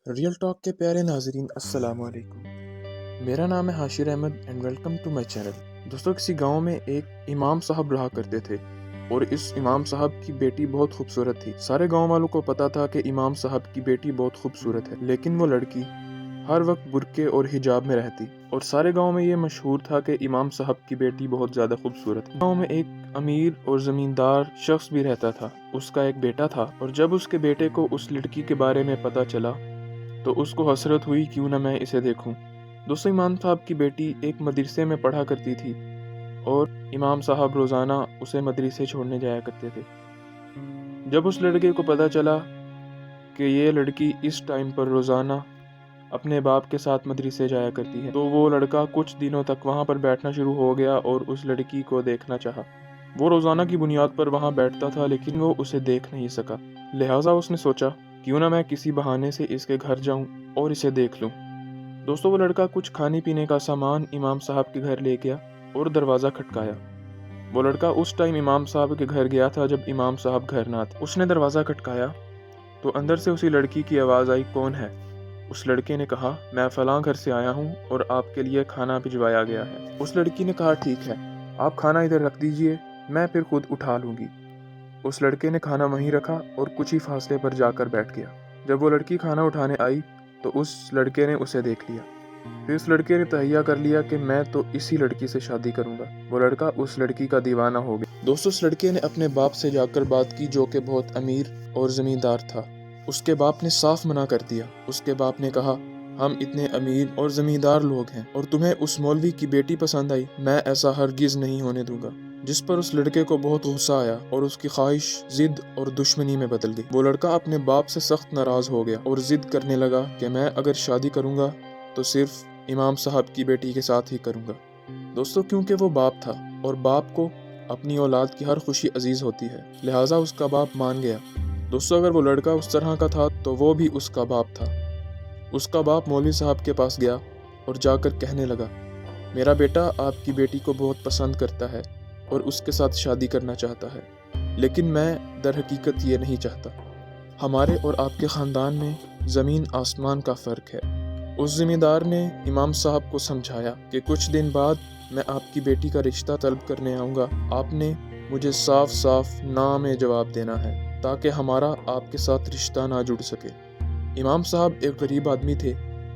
Real talk کے پیارے ناظرین السلام علیکم۔ میرا نام ہے Hashir Ahmed and welcome to my channel. دوستو، کسی گاؤں میں ایک امام صاحب رہا کرتے تھے اور اس امام صاحب کی بیٹی بہت خوبصورت تھی۔ سارے گاؤں والوں کو پتا تھا کہ امام صاحب کی بیٹی بہت خوبصورت ہے، لیکن وہ لڑکی ہر وقت برقعے اور حجاب میں رہتی اور سارے گاؤں میں یہ مشہور تھا کہ امام صاحب کی بیٹی بہت زیادہ خوبصورت ہے۔ گاؤں میں ایک امیر اور زمیندار شخص بھی رہتا تھا۔ اس کا ایک بیٹا تھا اور جب اس کے بیٹے کو اس لڑکی کے بارے میں پتا چلا تو اس کو حسرت ہوئی، کیوں نہ میں اسے دیکھوں۔ دوستو، امام صاحب کی بیٹی ایک مدرسے میں پڑھا کرتی تھی اور امام صاحب روزانہ اسے مدرسے چھوڑنے جایا کرتے تھے۔ جب اس لڑکے کو پتا چلا کہ یہ لڑکی اس ٹائم پر روزانہ اپنے باپ کے ساتھ مدرسے جایا کرتی ہے تو وہ لڑکا کچھ دنوں تک وہاں پر بیٹھنا شروع ہو گیا اور اس لڑکی کو دیکھنا چاہا۔ وہ روزانہ کی بنیاد پر وہاں بیٹھتا تھا لیکن وہ اسے دیکھ نہیں سکا، لہٰذا اس نے سوچا کیوں نہ میں کسی بہانے سے اس کے گھر جاؤں اور اسے دیکھ لوں۔ دوستو، وہ لڑکا کچھ کھانے پینے کا سامان امام صاحب کے گھر لے گیا اور دروازہ کھٹکایا۔ وہ لڑکا اس ٹائم امام صاحب کے گھر گیا تھا جب امام صاحب گھر نہ تھے۔ اس نے دروازہ کھٹکایا تو اندر سے اسی لڑکی کی آواز آئی، کون ہے؟ اس لڑکے نے کہا، میں فلاں گھر سے آیا ہوں اور آپ کے لیے کھانا بھجوایا گیا ہے۔ اس لڑکی نے کہا، ٹھیک ہے، آپ کھانا ادھر رکھ دیجئے، میں پھر خود اٹھا لوں گی۔ اس لڑکے نے کھانا وہیں رکھا اور کچھ ہی فاصلے پر جا کر بیٹھ گیا۔ جب وہ لڑکی کھانا اٹھانے آئی تو اس لڑکے نے اسے دیکھ لیا۔ پھر اس لڑکے نے تہیہ کر لیا کہ میں تو اسی لڑکی سے شادی کروں گا۔ وہ لڑکا اس لڑکی کا دیوانہ ہو گیا۔ دوستو، اس لڑکے نے اپنے باپ سے جا کر بات کی جو کہ بہت امیر اور زمیندار تھا۔ اس کے باپ نے صاف منع کر دیا۔ اس کے باپ نے کہا، ہم اتنے امیر اور زمیندار لوگ ہیں اور تمہیں اس مولوی کی بیٹی پسند آئی، میں ایسا ہرگز نہیں ہونے دوں گا۔ جس پر اس لڑکے کو بہت غصہ آیا اور اس کی خواہش ضد اور دشمنی میں بدل گئی۔ وہ لڑکا اپنے باپ سے سخت ناراض ہو گیا اور ضد کرنے لگا کہ میں اگر شادی کروں گا تو صرف امام صاحب کی بیٹی کے ساتھ ہی کروں گا۔ دوستو، کیونکہ وہ باپ تھا اور باپ کو اپنی اولاد کی ہر خوشی عزیز ہوتی ہے، لہٰذا اس کا باپ مان گیا۔ دوستو، اگر وہ لڑکا اس طرح کا تھا تو وہ بھی اس کا باپ تھا۔ اس کا باپ مولوی صاحب کے پاس گیا اور جا کر کہنے لگا، میرا بیٹا آپ کی بیٹی کو بہت پسند کرتا ہے اور اس کے ساتھ شادی کرنا چاہتا ہے، لیکن میں در حقیقت یہ نہیں چاہتا۔ ہمارے اور آپ کے خاندان میں زمین آسمان کا فرق ہے۔ اس زمیندار نے امام صاحب کو سمجھایا کہ کچھ دن بعد میں آپ کی بیٹی کا رشتہ طلب کرنے آؤں گا، آپ نے مجھے صاف صاف نا میں جواب دینا ہے تاکہ ہمارا آپ کے ساتھ رشتہ نہ جڑ سکے۔ امام صاحب ایک غریب آدمی تھے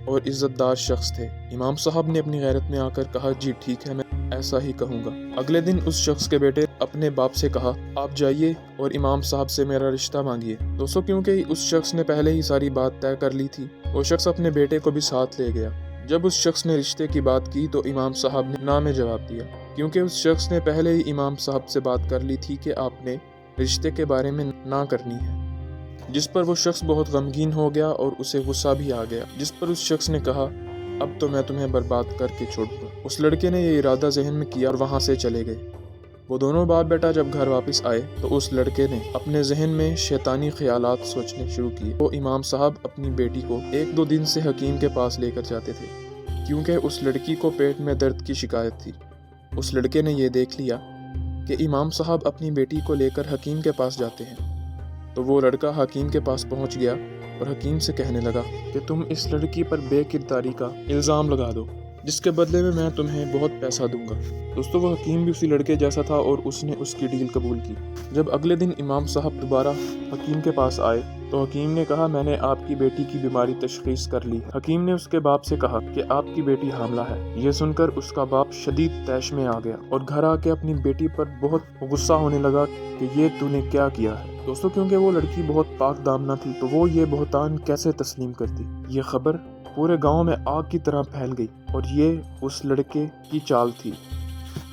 اور عزت دار شخص تھے۔ امام صاحب نے اپنی غیرت میں آ کر کہا، جی ٹھیک ہے، میں ایسا ہی کہوں گا۔ اگلے دن اس شخص کے بیٹے اپنے باپ سے کہا، آپ جائیے اور امام صاحب سے میرا رشتہ مانگیے۔ دوستو، کیونکہ اس شخص نے پہلے ہی ساری بات طے کر لی تھی، وہ شخص اپنے بیٹے کو بھی ساتھ لے گیا۔ جب اس شخص نے رشتے کی بات کی تو امام صاحب نے نا میں جواب دیا، کیونکہ اس شخص نے پہلے ہی امام صاحب سے بات کر لی تھی کہ آپ نے رشتے کے بارے میں نہ کرنی ہے، جس پر وہ شخص بہت غمگین ہو گیا اور اسے غصہ بھی آ گیا، جس پر اس شخص نے کہا، اب تو میں تمہیں برباد کر کے چھوڑوں گا۔ اس لڑکے نے یہ ارادہ ذہن میں کیا اور وہاں سے چلے گئے۔ وہ دونوں باپ بیٹا جب گھر واپس آئے تو اس لڑکے نے اپنے ذہن میں شیطانی خیالات سوچنے شروع کیے۔ وہ امام صاحب اپنی بیٹی کو 1-2 دن سے حکیم کے پاس لے کر جاتے تھے، کیونکہ اس لڑکی کو پیٹ میں درد کی شکایت تھی۔ اس لڑکے نے یہ دیکھ لیا کہ امام صاحب اپنی بیٹی کو لے کر حکیم کے پاس جاتے ہیں، تو وہ لڑکا حکیم کے پاس پہنچ گیا اور حکیم سے کہنے لگا کہ تم اس لڑکی پر بے کرداری کا الزام لگا دو، جس کے بدلے میں تمہیں بہت پیسہ دوں گا۔ دوستو، وہ حکیم بھی اسی لڑکے جیسا تھا اور اس نے اس کی ڈیل قبول کی۔ جب اگلے دن امام صاحب دوبارہ حکیم کے پاس آئے تو حکیم نے کہا، میں نے آپ کی بیٹی کی بیماری تشخیص کر لی۔ حکیم نے اس کے باپ سے کہا کہ آپ کی بیٹی حاملہ ہے۔ یہ سن کر اس کا باپ شدید طیش میں آ گیا اور گھر آ کے اپنی بیٹی پر بہت غصہ ہونے لگا کہ یہ تو نے کیا کیا ہے۔ دوستو، کیونکہ وہ لڑکی بہت پاک دامنہ تھی تو وہ یہ بہتان کیسے تسلیم کرتی۔ یہ خبر پورے گاؤں میں آگ کی طرح پھیل گئی اور یہ اس لڑکے کی چال تھی۔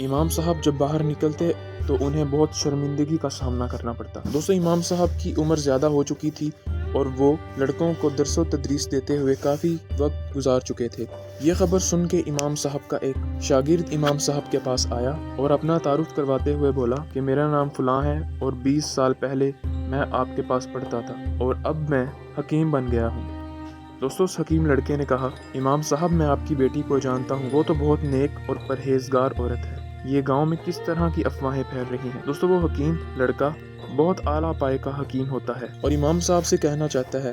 امام صاحب جب باہر نکلتے تو انہیں بہت شرمندگی کا سامنا کرنا پڑتا۔ دوستو، امام صاحب کی عمر زیادہ ہو چکی تھی اور وہ لڑکوں کو درس و تدریس دیتے ہوئے کافی وقت گزار چکے تھے۔ یہ خبر سن کے امام صاحب کا ایک شاگرد امام صاحب کے پاس آیا اور اپنا تعارف کرواتے ہوئے بولا کہ میرا نام فلاں ہے اور 20 سال پہلے میں آپ کے پاس پڑھتا تھا اور اب میں حکیم بن گیا ہوں۔ دوستو، اس حکیم لڑکے نے کہا، امام صاحب میں آپ کی بیٹی کو جانتا ہوں، وہ تو بہت نیک اور پرہیزگار عورت ہے۔ یہ گاؤں میں کس طرح کی افواہیں پھیل رہی ہیں۔ دوستو، وہ حکیم لڑکا بہت اعلیٰ پائے کا حکیم ہوتا ہے اور امام صاحب سے کہنا چاہتا ہے